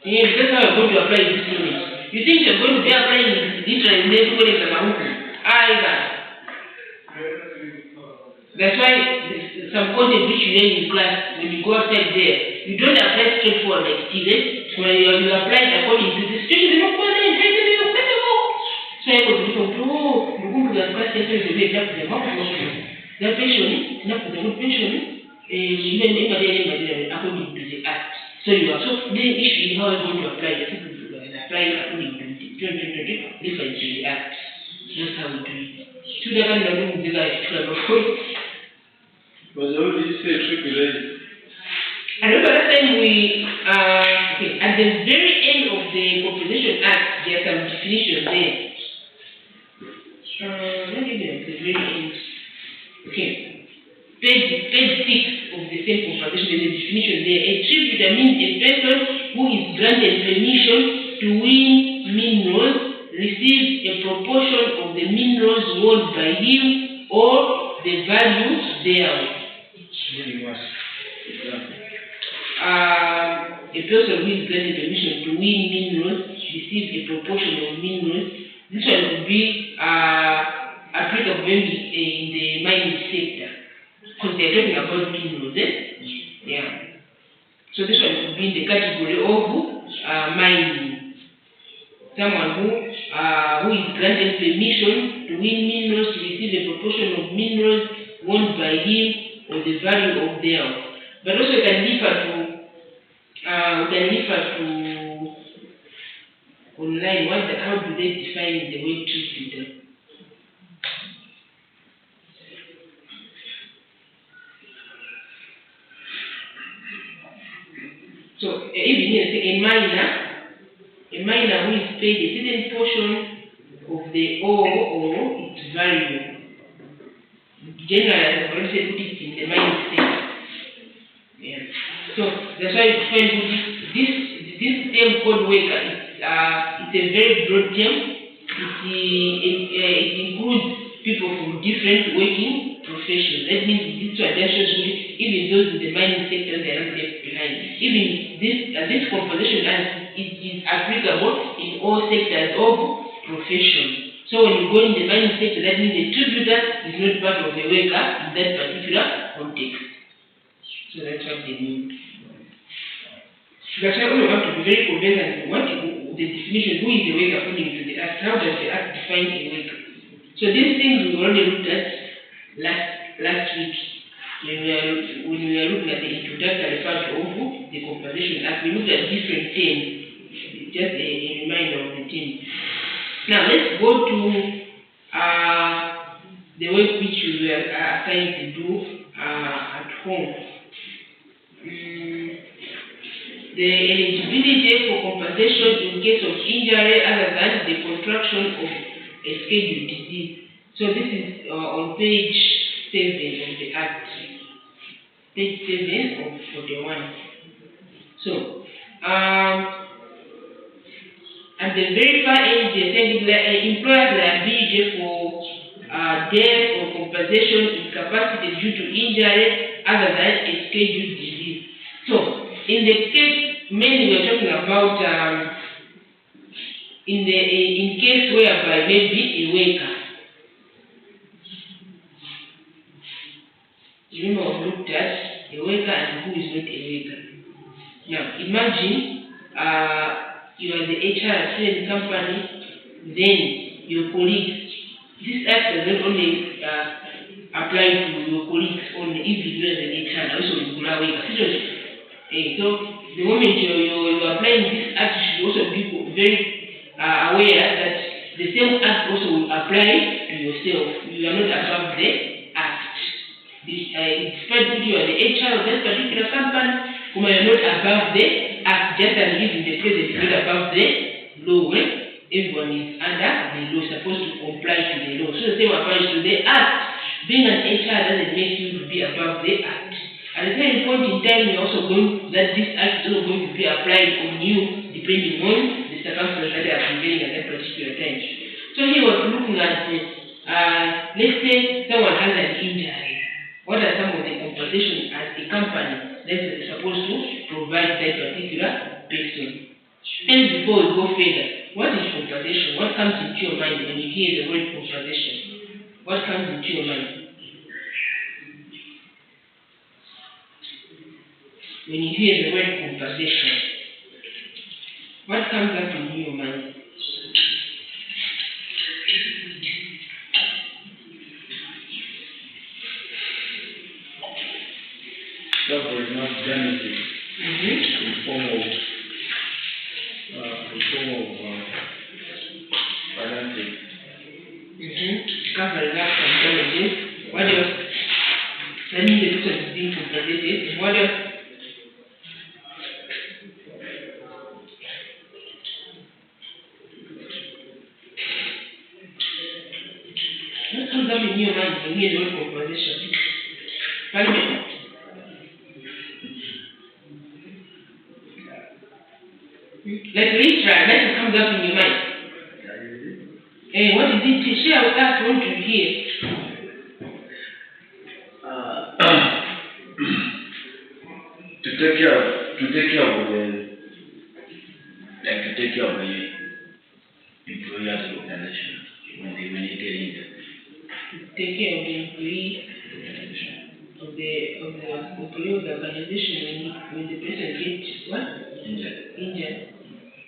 Yeah, that's how you're going to apply this knowledge. You think you're going to be applying literally in everybody in Mahuku. Either. That's why some content which you learn in class, when you go outside there, you don't apply straightforward like students. When you apply according to the situation, you don't go there and try to be a better work. So I go to the group that class centers the way up the mouth of the patient, not the good patient, even according to the act. So you are so the issue is how you're going to apply the people and apply according to the different to the act. That's how we do it. To the kind of room the life was already say tribulation. I remember that time we okay, at the very end of the Compensation Act there are some definitions there. Let me get the very end. Okay. Page 6 of the same compensation, there's a definition there. A tributor means a person who is granted permission to win minerals, receives a proportion of the minerals won by him or the value thereof. A person who is granted permission to win minerals, receives a proportion of minerals. This one would be applicable maybe in the mining sector. Because they're talking about minerals, Yeah. So this one would be in the category of mining. Someone who is granted permission to win minerals, to receive a proportion of minerals won by him or the value of thereof. But also you can refer to online. How do they define the word tributor? So even here, a miner who is paid a certain portion of the ore or its value. Generally, I say put it in the mining sector. Yeah. So that's why you find this term called worker. It's a very broad term. It includes people from different working professions. That means this one just shows you even those in the mining sector they are not left behind. Even this composition as it is applicable in all sectors of profession. So when you go in the mining sector, that means the tributor is not part of the worker in that particular context. So that's what they mean. That's why we have to be very conversant. What is the definition? Who is the worker according to the Act? How does the Act define a worker? So these things we already looked at last week when we were looking at the introductory part of the Compensation Act. We looked at different terms. Just a reminder of the terms. Now let's go to the work which we were assigned to do at home. The eligibility for compensation in case of injury other than the contraction of a scheduled disease. So this is on page 7 of the Act. Page 7 of 41. So, at the very far end, they say employer's liability for death or compensation incapacity due to injury other than a scheduled disease. So, in the case, mainly we're talking about in case whereby maybe a worker. You know, I've looked at a worker and who is not a worker. Now, imagine you are the HR at a company, then your colleagues. This act does not only apply to your colleagues only, if you are the HR, also in worker. So the moment you're applying this act, you should also be very aware that the same act also will apply to yourself. You are not above the act. Despite that you are the HR of that particular company, whom you are not above the act, just as it is in the present, you are not above the law. Everyone is under the law, supposed to comply to the law. So the same applies to the act. Being an HR doesn't make you to be above the act. At the same point in time, you're also going that this act is also going to be applied on you depending on the circumstances that are prevailing at that particular time. So he was looking at let's say someone has an injury. What are some of the compensations as a company that is supposed to provide that particular person? First, before we go further, what is compensation? What comes into your mind when you hear the word compensation? What comes into your mind? When you hear the word compensation, what comes up in your mind? Therefore, it's not damages in form of finances. Cover that from damages. What else? That means the person is being compensated. What else? What comes up in your mind when you hear the word compensation? Pardon me? Let's retry. What comes up in your mind? What is it? Share with us what you hear. To take care of the employers organization when they get in there. Take care of the employee of the employee of the organization when the person gets what? Injured.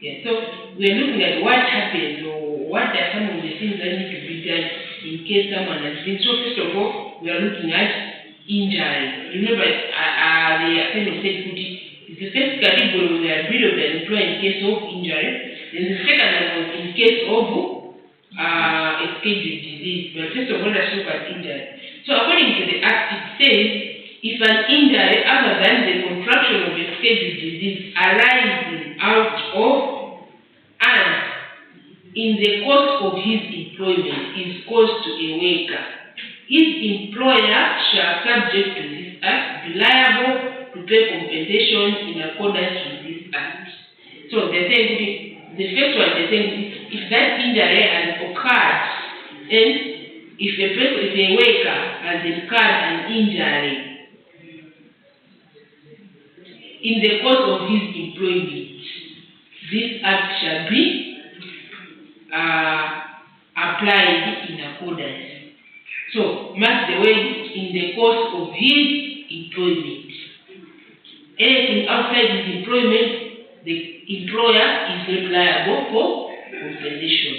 Yeah. So we are looking at what happens or what are some of the things that need to be done in case someone has been. So first of all, we are looking at injury. Remember, the kind of said is the first category we are rid of the employer in case of injury. Then the second one was in case of a scheduled disease. But first of all, let's look at injury. So according to the Act, it says if an injury other than the contraction of a scheduled disease arises out of and in the course of his employment is caused to a worker, his employer shall, subject to this Act, be liable to pay compensation in accordance with this Act. So they say, the first one, they say, if that injury has occurred, and if a worker has incurred an injury in the course of his employment, this Act shall be applied in accordance. So, mark the word in the course of his employment. Anything outside his employment, the employer is not liable for compensation.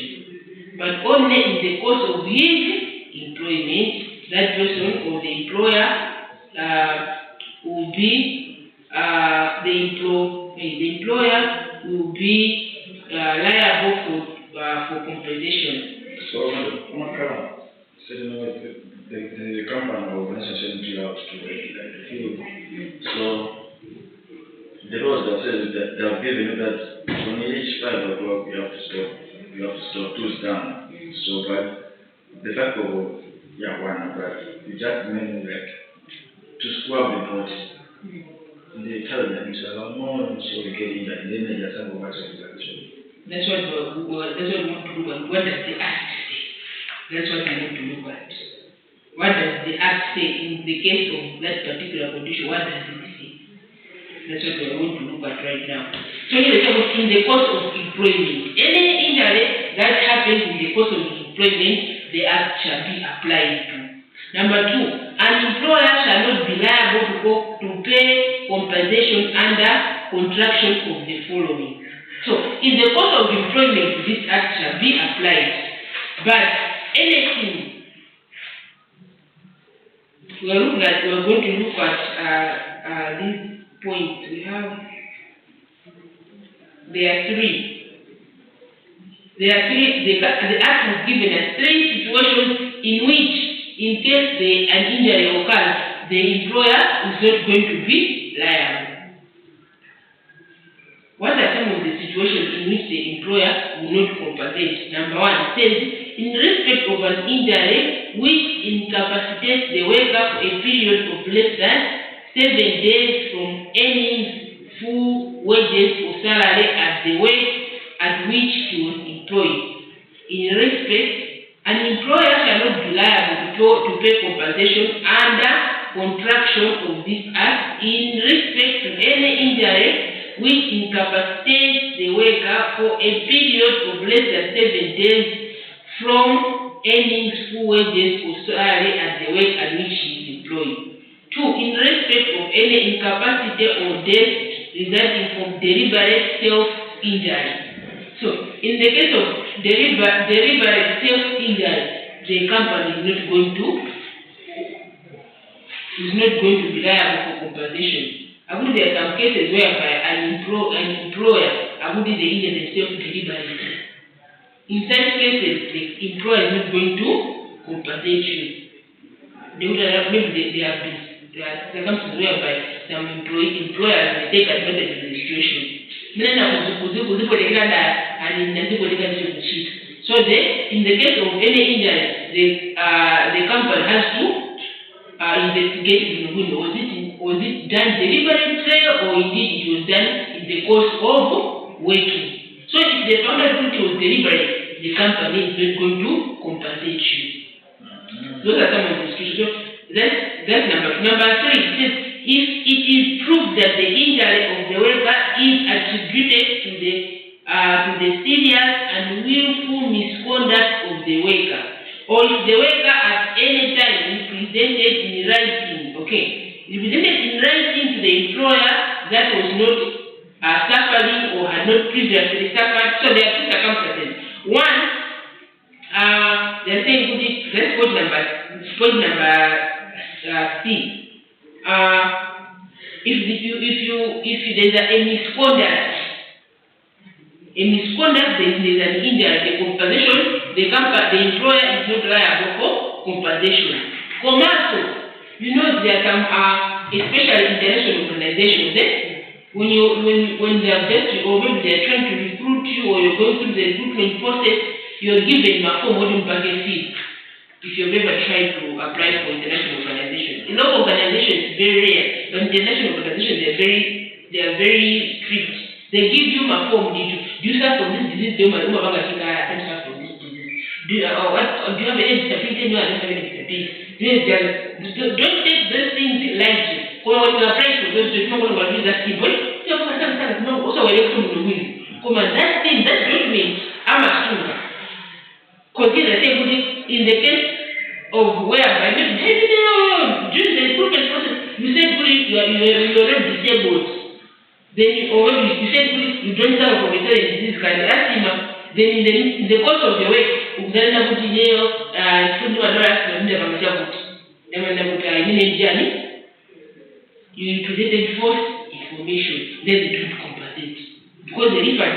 But only in the course of his employment, that person or the employer will be the employer will be liable for compensation. So, the company or organization give out to the field. So, the laws that says that they have given you that when you reach 5 o'clock you have to stop tools down. So, but the fact of but you just mean like to scrub the pot. They tell them to allow more so they get in that, and then they just have a bunch of action. That's what we want to look at. What does the Act say? That's what we want to look at. What does the Act say in the case of that particular condition? What does it say? That's what we want to look at right now. So here it says in the course of employment. Any injury that happens in the course of employment, the Act shall be applied to. Number 2, an employer shall not be liable to pay compensation under contraction of the following. So, in the course of employment, this Act shall be applied. But anything, we are going to look at these points. There are three. The Act has given us 3 situations in which, in case an injury occurs, the employer is not going to be liable. What are some of the situations in which the employer will not compensate? Number 1, it says, in respect of an injury which incapacitates the worker for a period of less than 7 days from earning full wages or salary at the rate at which he was employed. In respect, an employer shall not be liable to pay compensation under contraction of this Act in respect to any injury which incapacitates the worker for a period of less than 7 days from earning full wages or salary at the work at which he is employed. 2. In respect of any incapacity or death resulting from deliberate self-injury. So, in the case of deliberate self-injury, the company is not going to be liable for compensation. I believe there are some cases whereby an employer they injure themselves deliberately. In such cases, the employer is not going to compensate you. There are circumstances whereby some employers may take advantage of the situation. So in the case of any injury, the company has to investigate was it done deliberately or indeed it was done in the course of working. So if they found out it was deliberate, the company is not going to compensate you. Those are some of the situations. So that's number 2. Number 3, it says if it is proved that the injury of the worker is attributed to the serious and willful misconduct of the worker, or if the worker at any time represented in writing to the employer that was not suffering or had not previously suffered. So there are 2 circumstances. One, they're saying that's point number C. If there's a misconduct, there's an injury, the compensation, the employer is not liable for compensation. Commercial, there are some, especially international organizations, when they are just, or maybe they are trying to recruit you, or you're going through the recruitment process, you're given a form of package fees. If you've ever tried to apply for international organizations, in all organizations, it's very rare. But international organizations, they are very strict. They give you a form. Do you suffer from this disease? Do you have any disability? No, I don't have any disability. Don't take those things lightly. When you apply for those, you're not going to use that thing. Also, when you're coming to win, that thing, that document, I'm assuming. Consider in the case of whereby during the recruitment process you said you are not disabled, then you said you don't suffer from a certain disease kind of then in the course of the work you introduced false information, then they don't compensate. Because they refer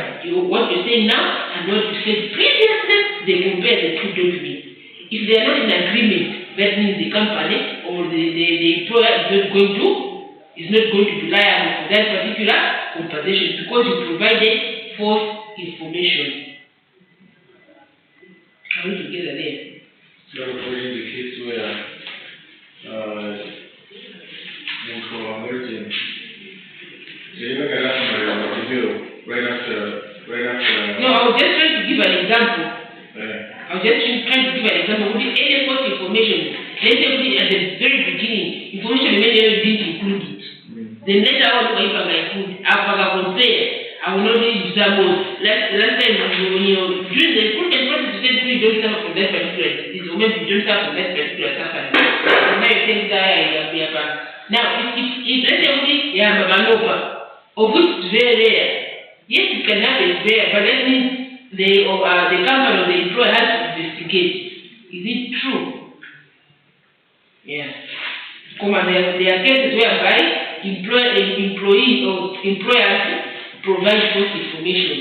what you're saying now and what you said previously, they compare the 2 documents. If they are not in agreement, that means the company or the employer is not going to be liable for that particular compensation because you provided false information. Are we together there? So in the case where right after. No, I was just trying to give an example. With any false information, let's say at the very beginning, information didn't include it. Then later on, if I include, I compare, I will not be disabled. Last time, during the recruitment process, you said you don't suffer from that particular disease, or maybe you don't suffer from that particular suffering. And now you think now, if let's say, of which is very rare. Yes, it can happen, it's rare, but that means the company or the employer has to investigate. Is it true? Yeah. There are cases whereby employees or employers provide false information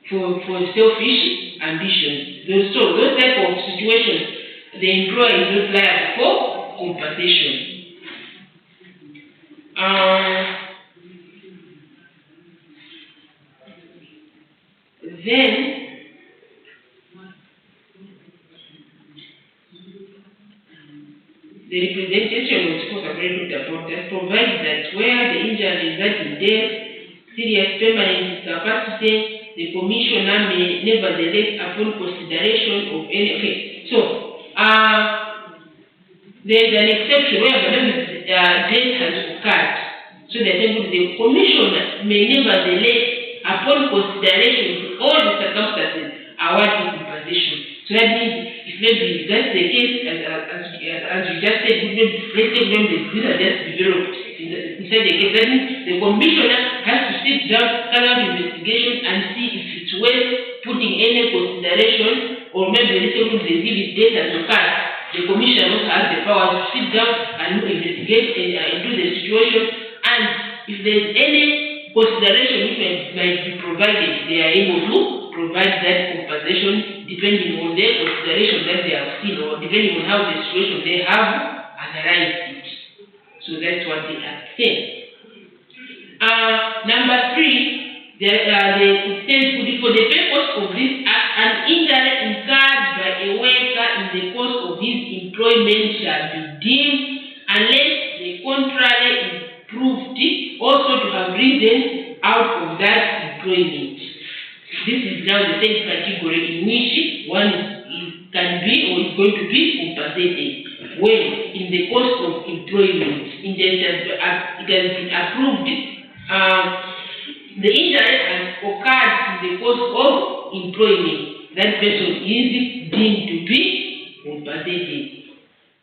for selfish ambitions. So those type of situations, the employer is not liable for compensation. Then the representation was spoke very good about that provides that where the injury results in death, serious permanent incapacity, the commissioner may nevertheless, upon consideration of any there's an exception where death has occurred. So that the commissioner may nevertheless, upon consideration to all the circumstances, award you compensation. So that means, if maybe that's the case, as you just said, let's say when these are just developed inside the case, that means the commissioner has to sit down, carry out investigation, and see if it's worth putting any consideration, or maybe let's say when they give it data to pass. The commissioner also has the power to sit down and investigate into the situation, and if there's any consideration which might be provided, they are able to provide that compensation depending on the consideration that they have seen, or depending on how the situation they have analyzed it. So that's what they are saying. Number 3, it says, for the purpose of this act, an injury incurred by a worker in the course of his employment shall be deemed, unless the contrary is proved also to have risen out of that employment. This is now the same category in which one can be or is going to be compensated when in the course of employment it has been approved. The injury has occurred in the course of employment. That person is deemed to be compensated.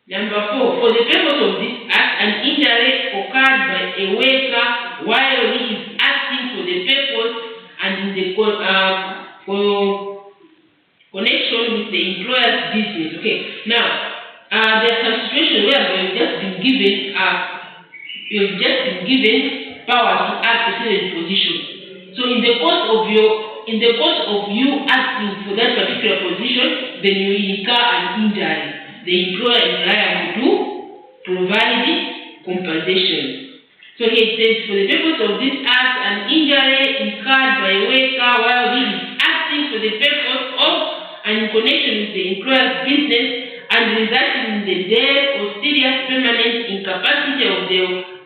Number 4, for the purpose of this act, an injury occurred by a worker while he is acting for the purpose and in the connection with the employer's business. Okay. Now, there are some situations where you've just been given power to act a certain position. So in the course of you acting for that particular position, then you incur an injury. The employer is liable to provide compensation. So here it says, for the purpose of this act, an injury incurred by a worker while he is acting for the purpose of and in connection with the employer's business and resulting in the death or serious permanent incapacity of the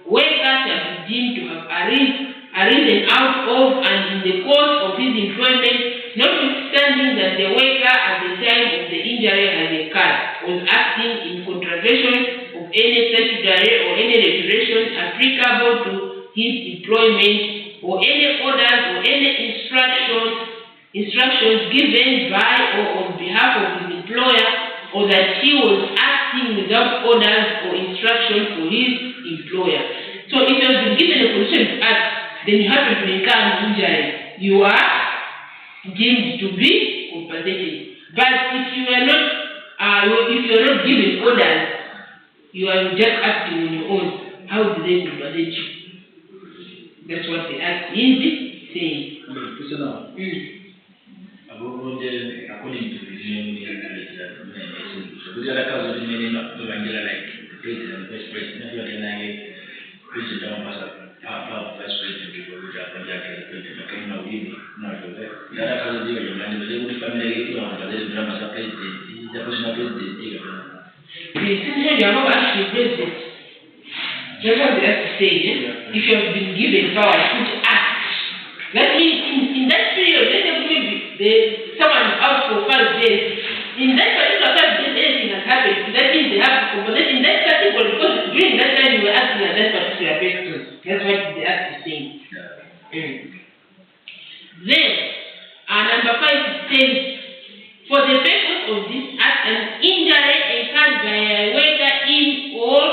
worker shall be deemed to have arisen out of and in the course of his employment, notwithstanding that the worker at the time of the injury has occurred was acting in contravention of any statutory or any regulation applicable to his employment, or any orders or any instructions given by or on behalf of his employer, or that he was acting without orders or instructions for his employer. So if you have been given a position to act, then you happen to incur an injury, you are deemed to be compensated. But if you are not given orders, you are just acting on your own, how do they compensate you? That's what the act is saying. According to the vision, so the other cause of the meaning of the like the president, vice president, president, vice president, the other cause of the family, the personal president. You are not actually president. That's what they have to say. If you have been given power to act, that means in that period, someone is out for 5 days. In that particular 5 days, anything has happened. That means they have to compensate in that category because during that time you were acting at that particular person. That's what the act is saying. Then, number 5 says, for the purpose of this act, an injury incurred by a worker in or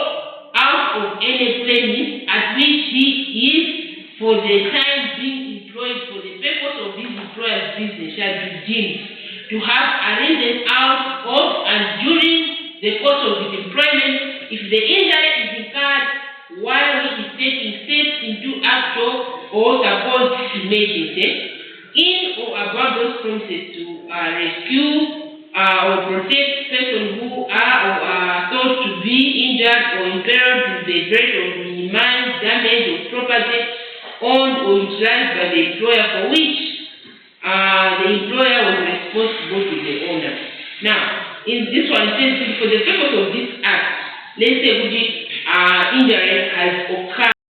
out of any premise at which he is for the time being employed for the purpose of his employer's business shall be deemed to have arisen out of and during the course of his employment if the injury is incurred while he is taking steps into actual or supposed emergency in or above those promises to rescue or protect persons who are or are thought to be injured or imperiled to the threat of minimize damage of property owned or utilized by the employer for which the employer was responsible to the owner. Now, in this one, it says for the purpose of this act, let's say injury has occurred